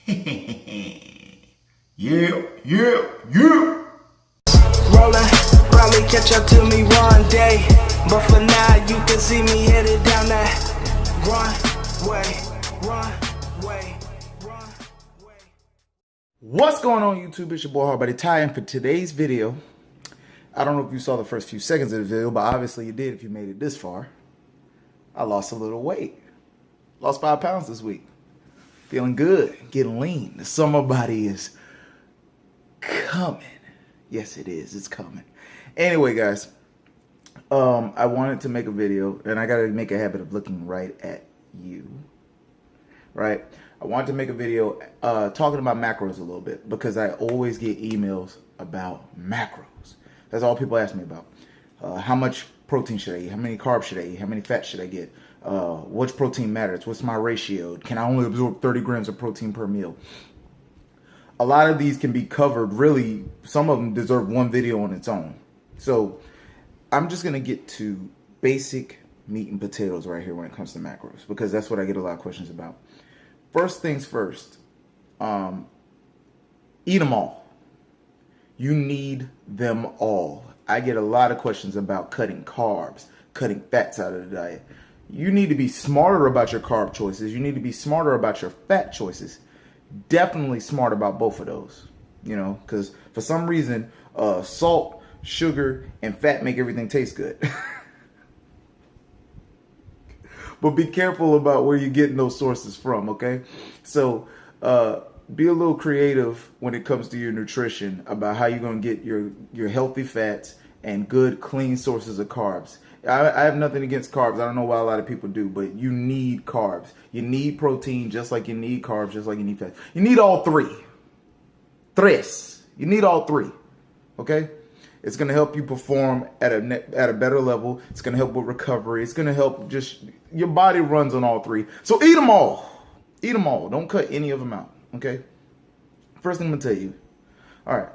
Yeah, yeah, yeah. Rolling, probably catch up to me one day. But for now, you can see me headed down that runway. What's going on, YouTube? It's your boy Hardbody Ty, and for today's video, I don't know if you saw the first few seconds of the video, but obviously you did if you made it this far. I lost a little weight. Lost 5 pounds this week. Feeling good, getting lean. The summer body is coming. Yes, it is. It's coming. Anyway, guys, I wanted to make a video, and I got to make a habit of looking right at you. Right? I wanted to make a video talking about macros a little bit because I always get emails about macros. That's all people ask me about. How much protein should I eat? How many carbs should I eat? How many fats should I get? Which protein matters? What's my ratio? Can I only absorb 30 grams of protein per meal? A lot of these can be covered. Really, some of them deserve one video on its own. So I'm just going to get to basic meat and potatoes right here when it comes to macros, because that's what I get a lot of questions about. First things first, eat them all. You need them all. I get a lot of questions about cutting carbs, cutting fats out of the diet. You need to be smarter about your carb choices. You need to be smarter about your fat choices. Definitely smart about both of those, you know, because for some reason, salt, sugar, and fat make everything taste good. But be careful about where you're getting those sources from, okay? So be a little creative when it comes to your nutrition about how you're going to get your healthy fats and good, clean sources of carbs. I have nothing against carbs. I don't know why a lot of people do, but you need carbs. You need protein just like you need carbs, just like you need fats. You need all three. Tres. You need all three, okay? It's going to help you perform at a better level. It's going to help with recovery. It's going to help just, your body runs on all three. So eat them all. Eat them all. Don't cut any of them out, okay? First thing I'm going to tell you. All right.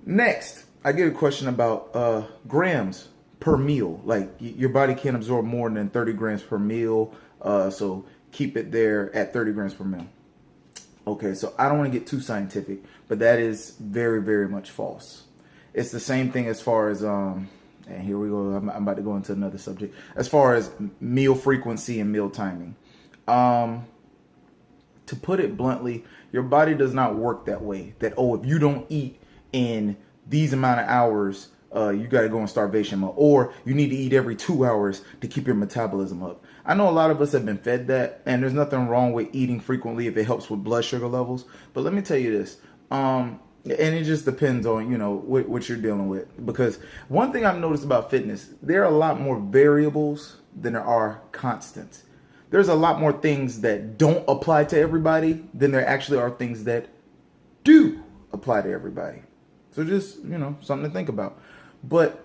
Next, I get a question about grams per meal. Like your body can't absorb more than 30 grams per meal. So keep it there at 30 grams per meal. Okay, so I don't want to get too scientific, but that is very, very much false. It's the same thing as far as, and here we go, I'm about to go into another subject. As far as meal frequency and meal timing. To put it bluntly, your body does not work that way. That, oh, if you don't eat in these amount of hours, you got to go in starvation mode. Or you need to eat every 2 hours to keep your metabolism up. I know a lot of us have been fed that, and there's nothing wrong with eating frequently if it helps with blood sugar levels. But let me tell you this. And it just depends on, you know, what you're dealing with. Because one thing I've noticed about fitness, there are a lot more variables than there are constants. There's a lot more things that don't apply to everybody than there actually are things that do apply to everybody. So just, you know, something to think about. But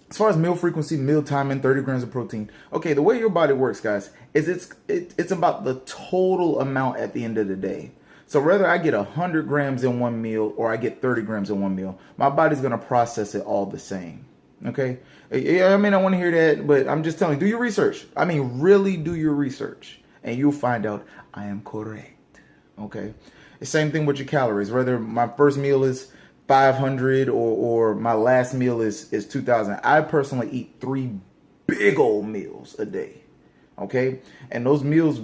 as far as meal frequency, meal timing, 30 grams of protein. Okay, the way your body works, guys, is it's about the total amount at the end of the day. So whether I get 100 grams in one meal or I get 30 grams in one meal, my body's going to process it all the same. Okay? I mean, I want to hear that, but I'm just telling you, do your research. I mean, really do your research. And you'll find out I am correct. Okay? The same thing with your calories. Whether my first meal is 500 or my last meal is 2,000. I personally eat 3 big old meals a day. Okay? And those meals,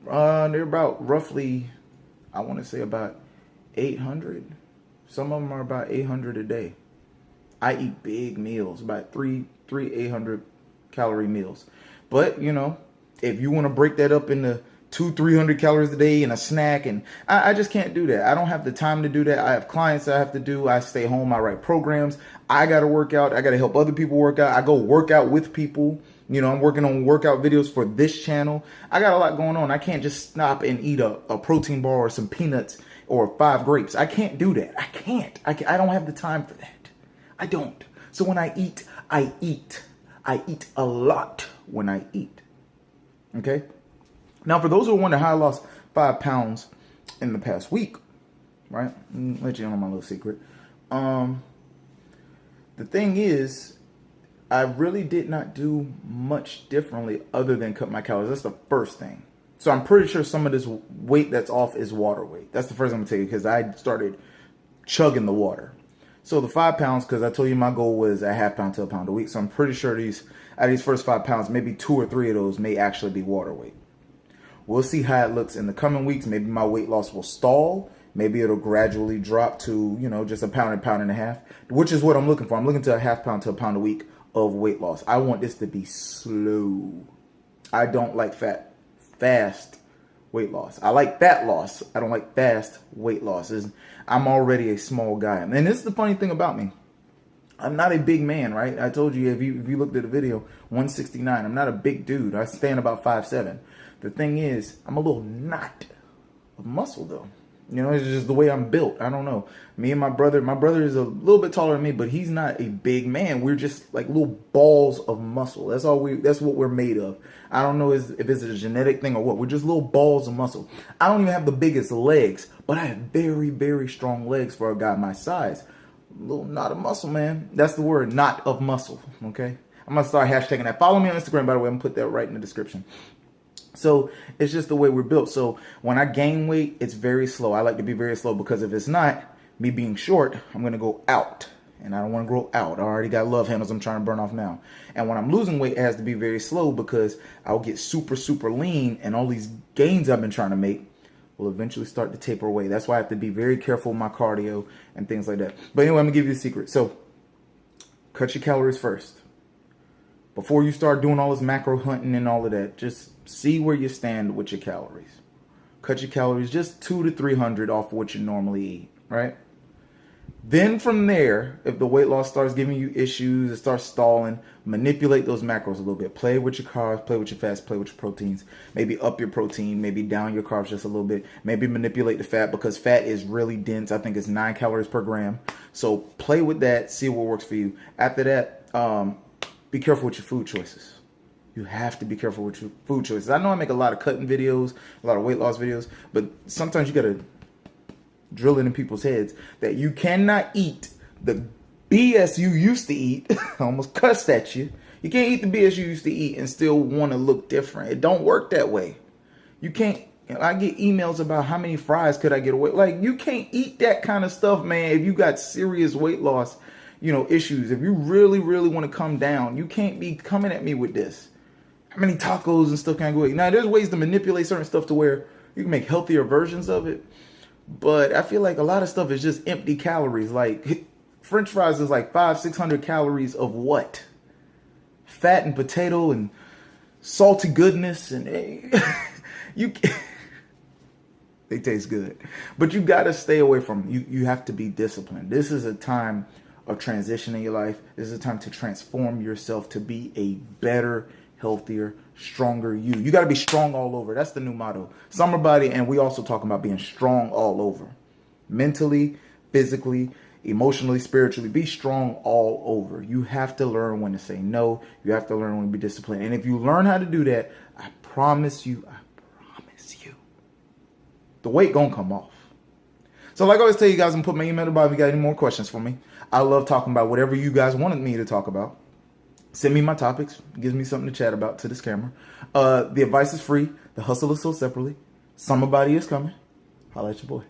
they're about roughly, I want to say about 800. Some of them are about 800 a day. I eat big meals, about three 800 calorie meals. But, you know, if you want to break that up into 200-300 calories a day and a snack, and I just can't do that. I don't have the time to do that. I have clients I have to do. I stay home. I write programs. I got to work out. I got to help other people work out. I go work out with people. You know, I'm working on workout videos for this channel. I got a lot going on. I can't just stop and eat a protein bar or some peanuts or 5 grapes. I can't do that. I can't. I don't have the time for that. I don't. So when I eat, I eat. I eat a lot when I eat. Okay? Now, for those who wonder how I lost 5 pounds in the past week, right? Let you in on my little secret. The thing is, I really did not do much differently other than cut my calories. That's the first thing. So I'm pretty sure some of this weight that's off is water weight. That's the first thing I'm going to tell you, because I started chugging the water. So the 5 pounds, because I told you my goal was a half pound to a pound a week. So I'm pretty sure out of these first 5 pounds, maybe 2 or 3 of those may actually be water weight. We'll see how it looks in the coming weeks. Maybe my weight loss will stall. Maybe it'll gradually drop to, just a pound and a half, which is what I'm looking for. I'm looking to a half pound to a pound a week of weight loss. I want this to be slow. I don't like fast weight loss. I like fat loss. I don't like fast weight loss. I'm already a small guy. And this is the funny thing about me. I'm not a big man, right? I told you, if you looked at the video, 169. I'm not a big dude. I stand about 5'7". The thing is, I'm a little knot of muscle, though. It's just the way I'm built. I don't know. Me and my brother is a little bit taller than me, but he's not a big man. We're just like little balls of muscle. That's what we're made of. I don't know if it's a genetic thing or what. We're just little balls of muscle. I don't even have the biggest legs, but I have very, very strong legs for a guy my size. A little knot of muscle, man. That's the word, knot of muscle, okay? I'm going to start hashtagging that. Follow me on Instagram, by the way. I'm going to put that right in the description. So it's just the way we're built. So when I gain weight, it's very slow. I like to be very slow, because if it's not, me being short, I'm going to go out. And I don't want to grow out. I already got love handles I'm trying to burn off now. And when I'm losing weight, it has to be very slow, because I'll get super, super lean. And all these gains I've been trying to make will eventually start to taper away. That's why I have to be very careful with my cardio and things like that. But anyway, I'm going to give you the secret. So cut your calories first. Before you start doing all this macro hunting and all of that, just see where you stand with your calories. Cut your calories just 200 to 300 off of what you normally eat, right? Then from there, if the weight loss starts giving you issues, it starts stalling, manipulate those macros a little bit. Play with your carbs, play with your fats, play with your proteins. Maybe up your protein, maybe down your carbs just a little bit. Maybe manipulate the fat, because fat is really dense. I think it's 9 calories per gram. So play with that, see what works for you. After that, be careful with your food choices. You have to be careful with your food choices. I know I make a lot of cutting videos, a lot of weight loss videos, but sometimes you got to drill it in people's heads that you cannot eat the BS you used to eat. I almost cussed at you. You can't eat the BS you used to eat and still want to look different. It don't work that way. You can't. I get emails about how many fries could I get away. Like, you can't eat that kind of stuff, man, if you got serious weight loss issues. If you really, really want to come down, you can't be coming at me with this. How many tacos and stuff can I go eat? Now, there's ways to manipulate certain stuff to where you can make healthier versions of it. But I feel like a lot of stuff is just empty calories. Like, French fries is like 500-600 calories of what? Fat and potato and salty goodness. And they taste good. But you got to stay away from them. You have to be disciplined. This is a time of transition in your life. This is a time to transform yourself to be a better, healthier, stronger you. You got to be strong all over. That's the new motto. Summer Body, and we also talking about being strong all over. Mentally, physically, emotionally, spiritually. Be strong all over. You have to learn when to say no. You have to learn when to be disciplined. And if you learn how to do that, I promise you, the weight gonna come off. So like I always tell you guys, I'm put my email in the bottom if you got any more questions for me. I love talking about whatever you guys wanted me to talk about. Send me my topics. It gives me something to chat about to this camera. The advice is free. The hustle is sold separately. Summer Body is coming. Holla at your boy.